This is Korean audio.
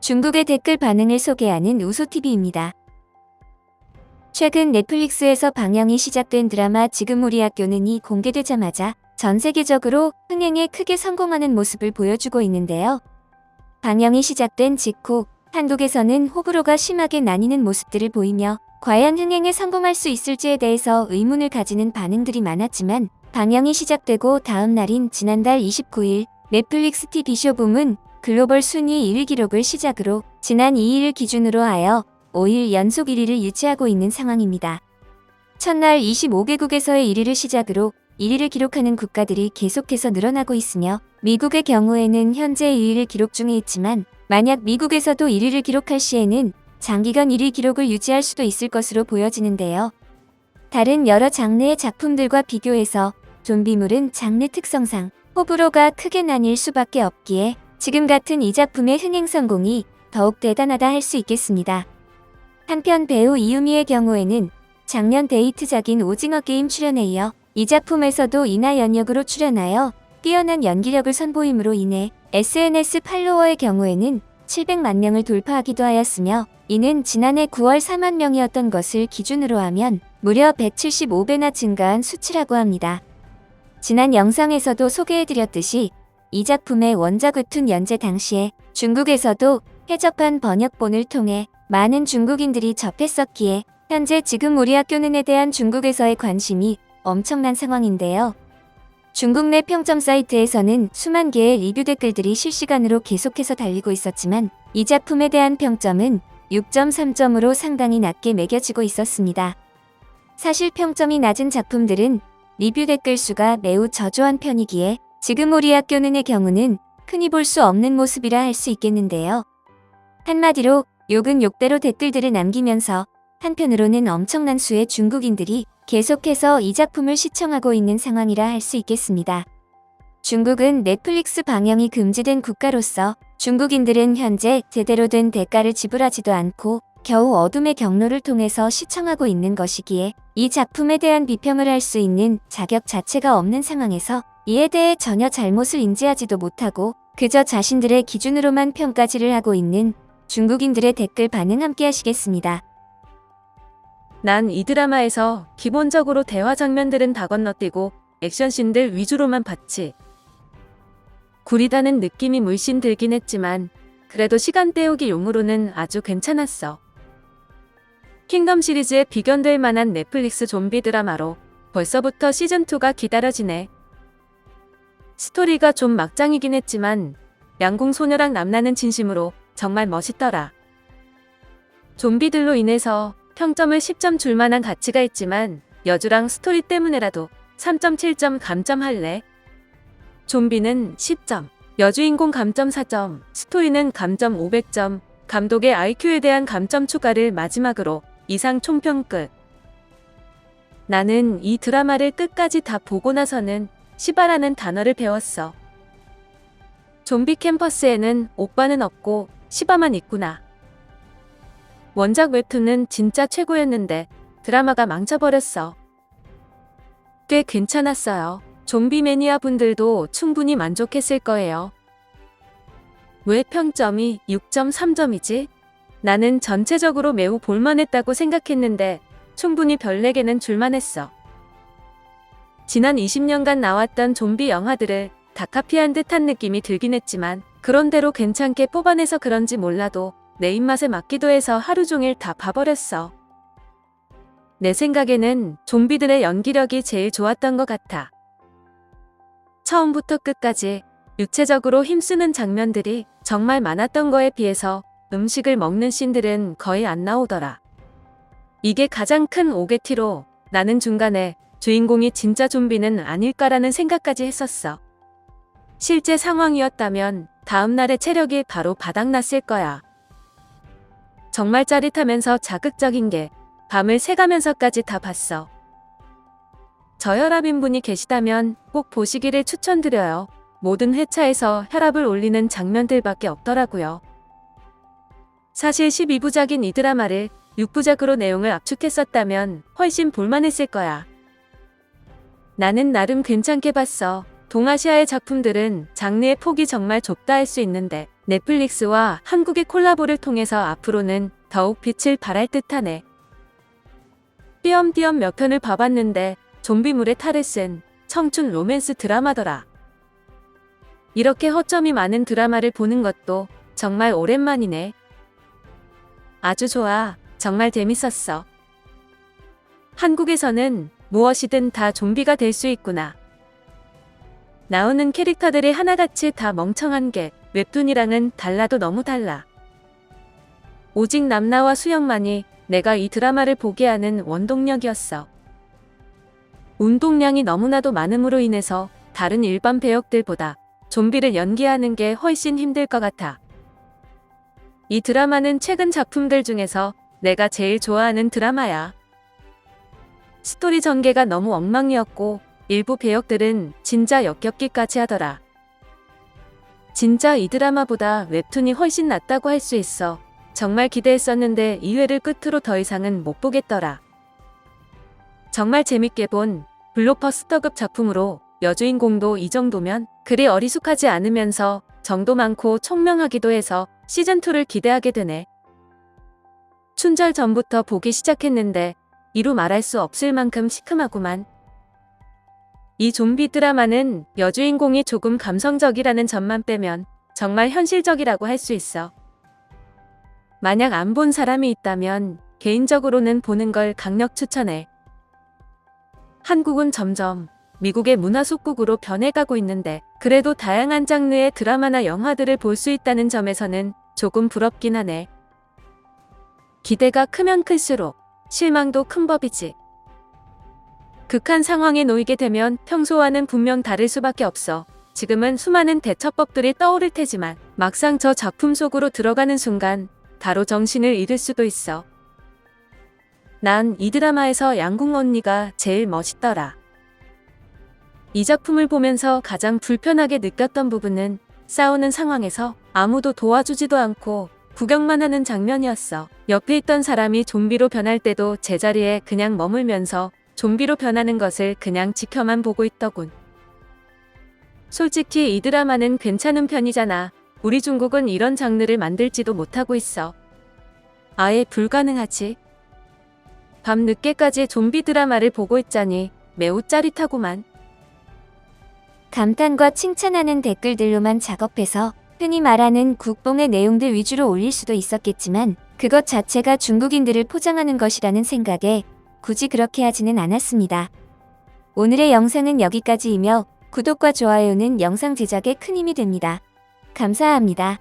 중국의 댓글 반응을 소개하는 우소TV입니다. 최근 넷플릭스에서 방영이 시작된 드라마 지금 우리 학교는이 공개되자마자 전 세계적으로 흥행에 크게 성공하는 모습을 보여주고 있는데요. 방영이 시작된 직후 한국에서는 호불호가 심하게 나뉘는 모습들을 보이며 과연 흥행에 성공할 수 있을지에 대해서 의문을 가지는 반응들이 많았지만, 방영이 시작되고 다음 날인 지난달 29일 넷플릭스 TV쇼 붐은 글로벌 순위 1위 기록을 시작으로 지난 2일을 기준으로 하여 5일 연속 1위를 유지하고 있는 상황입니다. 첫날 25개국에서의 1위를 시작으로 1위를 기록하는 국가들이 계속해서 늘어나고 있으며, 미국의 경우에는 현재 2위를 기록 중에 있지만 만약 미국에서도 1위를 기록할 시에는 장기간 1위 기록을 유지할 수도 있을 것으로 보여지는데요. 다른 여러 장르의 작품들과 비교해서 좀비물은 장르 특성상 호불호가 크게 나뉠 수밖에 없기에 지금 같은 이 작품의 흥행 성공이 더욱 대단하다 할 수 있겠습니다. 한편 배우 이유미의 경우에는 작년 데이트작인 오징어 게임 출연에 이어 이 작품에서도 이나 연역으로 출연하여 뛰어난 연기력을 선보임으로 인해 SNS 팔로워의 경우에는 700만 명을 돌파하기도 하였으며, 이는 지난해 9월 4만 명이었던 것을 기준으로 하면 무려 175배나 증가한 수치라고 합니다. 지난 영상에서도 소개해드렸듯이 이 작품의 원작 웹툰 연재 당시에 중국에서도 해적판 번역본을 통해 많은 중국인들이 접했었기에 현재 지금 우리 학교는에 대한 중국에서의 관심이 엄청난 상황인데요. 중국 내 평점 사이트에서는 수만 개의 리뷰 댓글들이 실시간으로 계속해서 달리고 있었지만 이 작품에 대한 평점은 6.3점으로 상당히 낮게 매겨지고 있었습니다. 사실 평점이 낮은 작품들은 리뷰 댓글 수가 매우 저조한 편이기에 지금 우리 학교는의 경우는 흔히 볼 수 없는 모습이라 할 수 있겠는데요. 한마디로 욕은 욕대로 댓글들을 남기면서 한편으로는 엄청난 수의 중국인들이 계속해서 이 작품을 시청하고 있는 상황이라 할 수 있겠습니다. 중국은 넷플릭스 방영이 금지된 국가로서 중국인들은 현재 제대로 된 대가를 지불하지도 않고 겨우 어둠의 경로를 통해서 시청하고 있는 것이기에 이 작품에 대한 비평을 할 수 있는 자격 자체가 없는 상황에서 이에 대해 전혀 잘못을 인지하지도 못하고 그저 자신들의 기준으로만 평가질을 하고 있는 중국인들의 댓글 반응 함께 하시겠습니다. 난 이 드라마에서 기본적으로 대화 장면들은 다 건너뛰고 액션씬들 위주로만 봤지. 구리다는 느낌이 물씬 들긴 했지만 그래도 시간 때우기 용으로는 아주 괜찮았어. 킹덤 시리즈에 비견될 만한 넷플릭스 좀비 드라마로 벌써부터 시즌2가 기다려지네. 스토리가 좀 막장이긴 했지만 양궁 소녀랑 남나는 진심으로 정말 멋있더라. 좀비들로 인해서 평점을 10점 줄 만한 가치가 있지만 여주랑 스토리 때문에라도 3.7점 감점할래. 좀비는 10점, 여주인공 감점 4점, 스토리는 감점 500점, 감독의 IQ에 대한 감점 추가를 마지막으로 이상 총평 끝. 나는 이 드라마를 끝까지 다 보고 나서는 시바라는 단어를 배웠어. 좀비 캠퍼스에는 오빠는 없고 시바만 있구나. 원작 웹툰은 진짜 최고였는데 드라마가 망쳐버렸어. 꽤 괜찮았어요. 좀비 매니아 분들도 충분히 만족했을 거예요. 왜 평점이 6.3점이지? 나는 전체적으로 매우 볼만했다고 생각했는데 충분히 별 4개는 줄만했어. 지난 20년간 나왔던 좀비 영화들을 다 카피한 듯한 느낌이 들긴 했지만 그런대로 괜찮게 뽑아내서 그런지 몰라도 내 입맛에 맞기도 해서 하루 종일 다 봐버렸어. 내 생각에는 좀비들의 연기력이 제일 좋았던 것 같아. 처음부터 끝까지 육체적으로 힘쓰는 장면들이 정말 많았던 거에 비해서 음식을 먹는 씬들은 거의 안 나오더라. 이게 가장 큰 오게티로 나는 중간에 주인공이 진짜 좀비는 아닐까라는 생각까지 했었어. 실제 상황이었다면 다음날의 체력이 바로 바닥났을 거야. 정말 짜릿하면서 자극적인 게 밤을 새가면서까지 다 봤어. 저혈압인 분이 계시다면 꼭 보시기를 추천드려요. 모든 회차에서 혈압을 올리는 장면들밖에 없더라고요. 사실 12부작인 이 드라마를 6부작으로 내용을 압축했었다면 훨씬 볼만했을 거야. 나는 나름 괜찮게 봤어. 동아시아의 작품들은 장르의 폭이 정말 좁다 할 수 있는데 넷플릭스와 한국의 콜라보를 통해서 앞으로는 더욱 빛을 발할 듯하네. 띄엄띄엄 몇 편을 봐봤는데 좀비물의 탈을 쓴 청춘 로맨스 드라마더라. 이렇게 허점이 많은 드라마를 보는 것도 정말 오랜만이네. 아주 좋아. 정말 재밌었어. 한국에서는 무엇이든 다 좀비가 될 수 있구나. 나오는 캐릭터들이 하나같이 다 멍청한 게 웹툰이랑은 달라도 너무 달라. 오직 남나와 수영만이 내가 이 드라마를 보게 하는 원동력이었어. 운동량이 너무나도 많음으로 인해서 다른 일반 배역들보다 좀비를 연기하는 게 훨씬 힘들 것 같아. 이 드라마는 최근 작품들 중에서 내가 제일 좋아하는 드라마야. 스토리 전개가 너무 엉망이었고 일부 배역들은 진짜 역겹기까지 하더라. 진짜 이 드라마보다 웹툰이 훨씬 낫다고 할 수 있어. 정말 기대했었는데 2회를 끝으로 더 이상은 못 보겠더라. 정말 재밌게 본 블록버스터급 작품으로 여주인공도 이 정도면 그리 어리숙하지 않으면서 정도 많고 총명하기도 해서 시즌2를 기대하게 되네. 춘절 전부터 보기 시작했는데 이루 말할 수 없을 만큼 시큼하구만. 이 좀비 드라마는 여주인공이 조금 감성적이라는 점만 빼면 정말 현실적이라고 할 수 있어. 만약 안 본 사람이 있다면 개인적으로는 보는 걸 강력 추천해. 한국은 점점 미국의 문화 속국으로 변해가고 있는데 그래도 다양한 장르의 드라마나 영화들을 볼 수 있다는 점에서는 조금 부럽긴 하네. 기대가 크면 클수록 실망도 큰 법이지. 극한 상황에 놓이게 되면 평소와는 분명 다를 수밖에 없어. 지금은 수많은 대처법들이 떠오를 테지만 막상 저 작품 속으로 들어가는 순간 바로 정신을 잃을 수도 있어. 난 이 드라마에서 양궁 언니가 제일 멋있더라. 이 작품을 보면서 가장 불편하게 느꼈던 부분은 싸우는 상황에서 아무도 도와주지도 않고 구경만 하는 장면이었어. 옆에 있던 사람이 좀비로 변할 때도 제자리에 그냥 머물면서 좀비로 변하는 것을 그냥 지켜만 보고 있더군. 솔직히 이 드라마는 괜찮은 편이잖아. 우리 중국은 이런 장르를 만들지도 못하고 있어. 아예 불가능하지. 밤 늦게까지 좀비 드라마를 보고 있자니 매우 짜릿하구만. 감탄과 칭찬하는 댓글들로만 작업해서 흔히 말하는 국뽕의 내용들 위주로 올릴 수도 있었겠지만 그것 자체가 중국인들을 포장하는 것이라는 생각에 굳이 그렇게 하지는 않았습니다. 오늘의 영상은 여기까지이며 구독과 좋아요는 영상 제작에 큰 힘이 됩니다. 감사합니다.